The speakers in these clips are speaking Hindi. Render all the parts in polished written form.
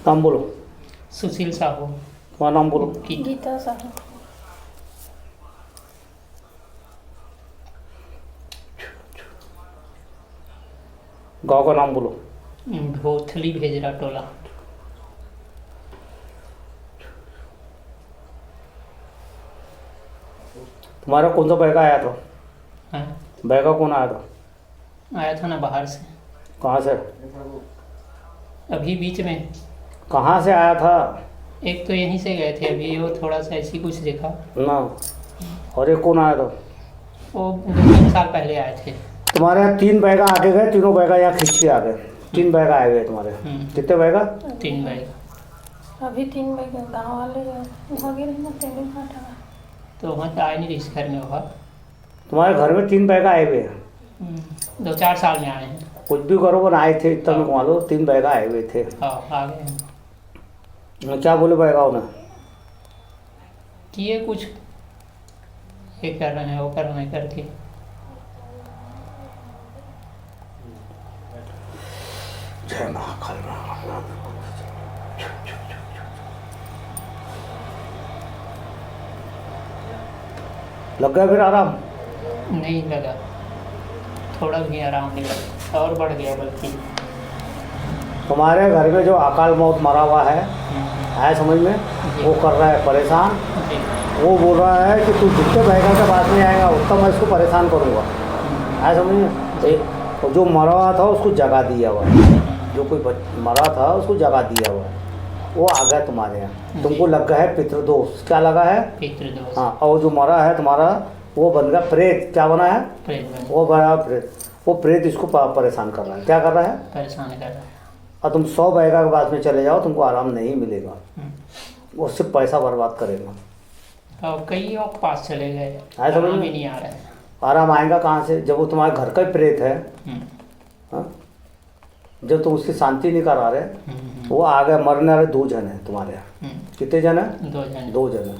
नाम बोलो। सुशील साहू। तुम्हारा नाम बोलो। गीता साहू। गांव का नाम बोलो। भोथली भेजरा टोला। तुम्हारा कौन सा बैगा आया था? हाँ, बैगा कौन आया था? आया था ना बाहर से, कहाँ से? अभी बीच में। कहाँ से आया था? एक तो यहीं से गए थे अभी, वो थोड़ा सा ऐसी कुछ देखा। ना। और एक कौन आया था? वो 2-3 साल पहले आए थे। तुम्हारे यहाँ 3 बैगा आगे गए, तीनों बैगा यहाँ खींच के आ गए। 3 बैगा आए हुए तुम्हारे। कितने बैगा? 3 बैग। अभी 3 बजे गाँव वाले भागे रहे ना तेरे घाटा। तो वहाँ तो आए नहीं इस घर में वहाँ। तुम्हारे घर में 3 बैगा आए हुए हैं। 2-4 साल में आए हैं। कुछ भी करो पर आए थे, इतना में घुमा लो। 3 बैगा आए हुए थे। हाँ, आ गए हैं। क्या बोले बैगा उन्हें? किए कुछ, ये कर रहे हैं वो कर रहे हैं करके। जय महाकाल। लग गया फिर आराम? नहीं लगा, थोड़ा भी आराम नहीं लगा, और बढ़ गया बल्कि। तुम्हारे घर में जो अकाल मौत मरा हुआ है, आया समझ में? वो कर रहा है परेशान। जी। वो बोल रहा है कि तू जितने बैगा के पास में आएगा उतना मैं इसको परेशान करूँगा। आया समझ में? और जो मरा हुआ था उसको जगा दिया हुआ है। जो कोई मरा था उसको जगा दिया हुआ है। वो आ गया तुम्हारे यहाँ। तुमको लग गया है पितृदोष। क्या लगा है? पितृदोष। हाँ। और जो मरा है तुम्हारा वो बन गया प्रेत। क्या बना है? प्रेत। वो बना प्रेत। वो प्रेत इसको परेशान कर रहा है। क्या कर रहा है? परेशान कर रहा है। और तुम 100 बैगा के बाद में चले जाओ, तुमको आराम नहीं मिलेगा। उससे पैसा बर्बाद करेगा। और कई और पास चले गए, आया समझ आराम में? ही नहीं आ रहा है। आराम आएगा कहाँ से जब वो तुम्हारे घर का ही प्रेत है? हाँ? जब तुम उसकी शांति नहीं करा रहे, वो आ गए। मरने वाले 2 जन है तुम्हारे यहाँ। कितने जन है? 2 जन। 2 जन है।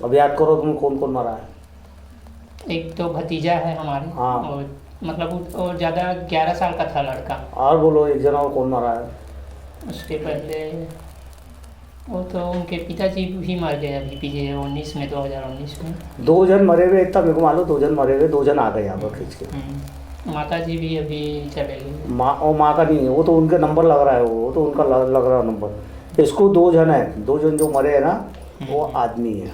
अब याद करो तुम कौन कौन मरा है। एक तो भतीजा है हमारे। हाँ। और मतलब और ज़्यादा 11 साल का था लड़का। और बोलो एक जना और कौन मरा है? उसके पहले वो तो उनके पिताजी भी मर गए अभी पीछे 19 में, 2019 में। 2 जन मरे हुए, इतना मेरे को मालूम। 2 जन मरे हुए, 2 जन आ गए यहाँ पर खींच के। माता जी भी अभी चले गए। माँ का नहीं है वो, तो उनके नंबर लग रहा है। वो तो उनका लग रहा है नंबर। इसको 2 जन है। 2 जन जो मरे हैं ना, वो आदमी है।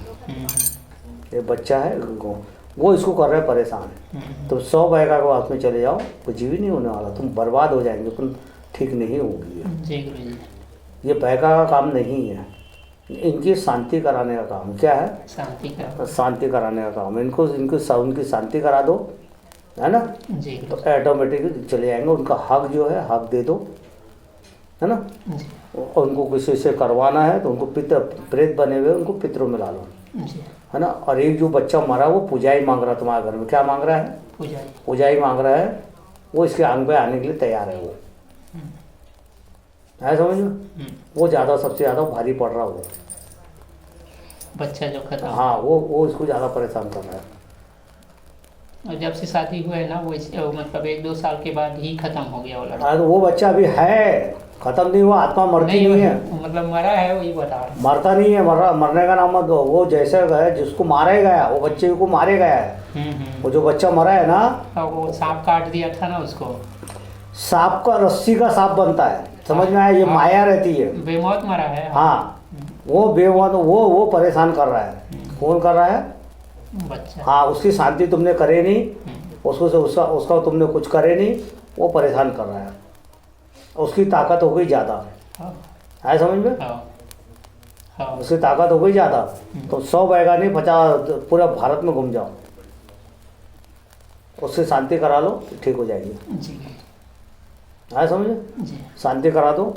ये बच्चा है वो इसको कर रहे हैं परेशान। तो 100 बैगा के हाथ में चले जाओ, कुछ भी नहीं होने वाला। तुम बर्बाद हो जाएंगे, तुम ठीक नहीं होगी। जी गुरु जी। ये बैगा का काम नहीं है, इनकी शांति कराने का काम। क्या है? शांति का। शांति कराने का काम। इनको उनकी शांति करा दो, है ना? जी। तो ऑटोमेटिक चले जाएंगे। उनका हक जो है हक दे दो, है ना? जी। और उनको किसी से करवाना है तो उनको प्रेत बने हुए उनको पितरों में ला लो, जी। है ना? और एक जो बच्चा मरा वो पुजाई मांग रहा है तुम्हारे घर में। क्या मांग रहा है? पुजारी। पुजाई मांग रहा है। वो इसके आंग पे आने के लिए तैयार है। वो है समझ में? वो ज़्यादा सबसे ज़्यादा भारी पड़ रहा वो बच्चा जो खत्म। हाँ, वो इसको ज़्यादा परेशान कर रहा है। और जब से शादी हुआ है ना, वो मतलब 1-2 साल के बाद ही खत्म हो गया वो लड़का। हाँ, तो वो बच्चा अभी है, खत्म नहीं हुआ। आत्मा मरती नहीं है। मतलब मरा है, वही बता रहा हूँ। मरता नहीं है। मरने का नाम मत दो। वो जैसे गए जिसको मारे गया, वो बच्चे को मारे गया है। वो जो बच्चा मरा है ना, और वो सांप काट दिया था ना उसको। सांप का रस्सी का सांप बनता है, समझ में आया? ये माया रहती है। बेमौत मरा है। हाँ, वो बेमौत वो परेशान कर रहा है। कौन कर रहा है? बच्चा। हाँ, उसकी शांति तुमने करे नहीं, उसको से उसका तुमने कुछ करे नहीं, वो परेशान कर रहा है। उसकी ताकत हो गई ज़्यादा, है समझ में? उसकी ताकत हो गई ज़्यादा। तो 100 बैगा नहीं 50 पूरा भारत में घूम जाओ, उससे शांति करा लो, ठीक हो जाएगी। जी। है समझ में? जी। शांति करा दो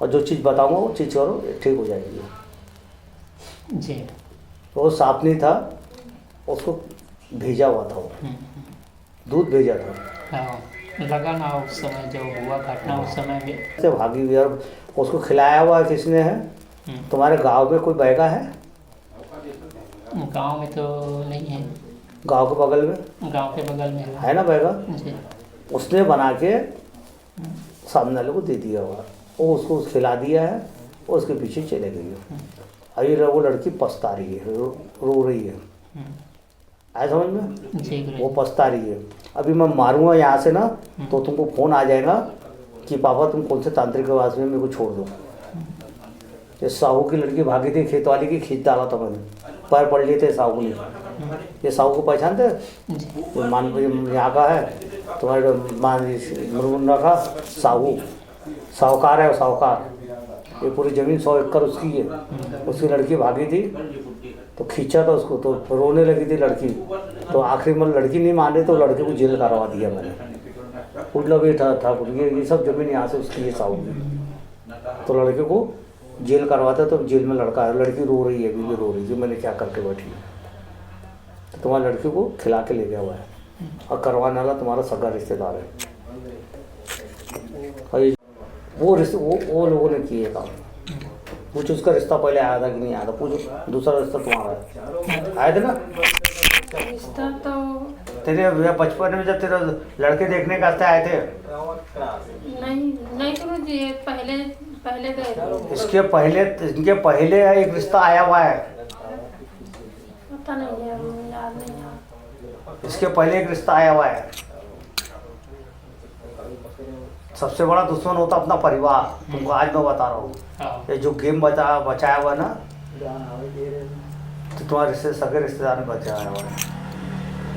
और जो चीज़ बताऊंगा वो चीज़ करो, ठीक हो जाएगी। जी। तो वो सांप नहीं था, उसको भेजा हुआ था। वो दूध भेजा था। हाँ, लगा ना उस समय जो हुआ घटना, उस समय भी से भागी हुई। और उसको खिलाया हुआ किसने है? तुम्हारे गांव में कोई बैगा है? गांव में तो नहीं है। गांव के बगल में? गांव के बगल में है ना बैगा? जी। उसने बना के सामने वाले को दे दिया हुआ, वो उसको खिला दिया है, वो उसके पीछे चले गई है। अभी वो लड़की पछता रही है, रो रही है, आया समझ में? जी वो पछता रही है। अभी मैं मारूंगा यहाँ से ना तो तुमको फोन आ जाएगा कि पापा तुम कौन से तांत्रिक के वास में मेरे को छोड़ दो। ये साहू की लड़की भागी थी, खेत वाली की खींच डाला था मैंने, पैर पड़ लिए थे साहू ने। ये साहू को पहचानते? ये मान यहाँ का है तुम्हारे मान मुरमुंडा का साहू, साहूकार है वो, साहूकार। ये पूरी ज़मीन 100 एकड़ उसकी है। उसकी लड़की भागी थी तो खींचा था उसको, तो रोने लगी थी लड़की। तो आखिरी में लड़की नहीं मान रही तो लड़के को जेल करवा दिया मैंने। उठला भी था ये सब ज़मीन यहाँ से उसकी है साहू की। तो लड़के को जेल करवाता तो जेल में लड़का है, लड़की रो रही है, अभी भी रो रही है, मैंने क्या करके बैठी। तो तुम्हारी लड़की को खिला के ले गया हुआ है और करवाने वाला तुम्हारा सगा रिश्तेदार है। और वो लोगों ने किए काम। पूछ उसका रिश्ता पहले आया था कि नहीं आया था, पूछ दूसरा रिश्ता तुम्हारा है, आए थे ना? रिश्ता तो तेरे बचपन में जब तेरे लड़के देखने का आए थे? नहीं गुरुजी, पहले गए थे। इनके पहले एक रिश्ता आया हुआ है, पता नहीं है, याद नहीं है। इसके पहले एक रिश्ता आया हुआ है। सबसे बड़ा दुश्मन होता अपना परिवार। तुमको आज मैं बता रहा हूँ, ये जो गेम बचाया हुआ है ना, तो तुम्हारे सगे रिश्तेदार ने बचाया हुआ है।